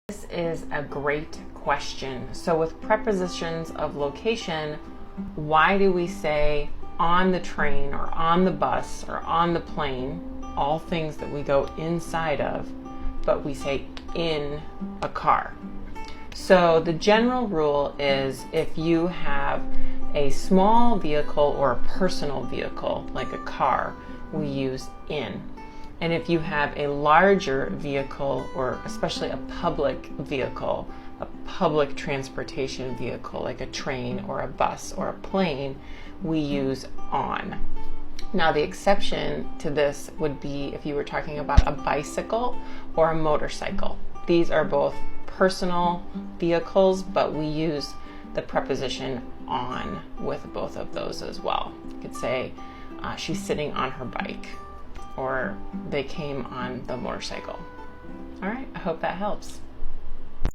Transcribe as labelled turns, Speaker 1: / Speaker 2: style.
Speaker 1: This is a great question. So with prepositions of location, why do we say on the train or on the bus or on the plane, all things that we go inside of, but we say in a car? So the general rule is if you have a small vehicle or a personal vehicle, like a car, we use in. And if you have a larger vehicle, or especially a public vehicle, a public transportation vehicle like a train or a bus or a plane, we use on. Now the exception to this would be if you were talking about a bicycle or a motorcycle. These are both personal vehicles, but we use the preposition on with both of those as well. You could say she's sitting on her bike, or they came on the motorcycle. All right, I hope that helps.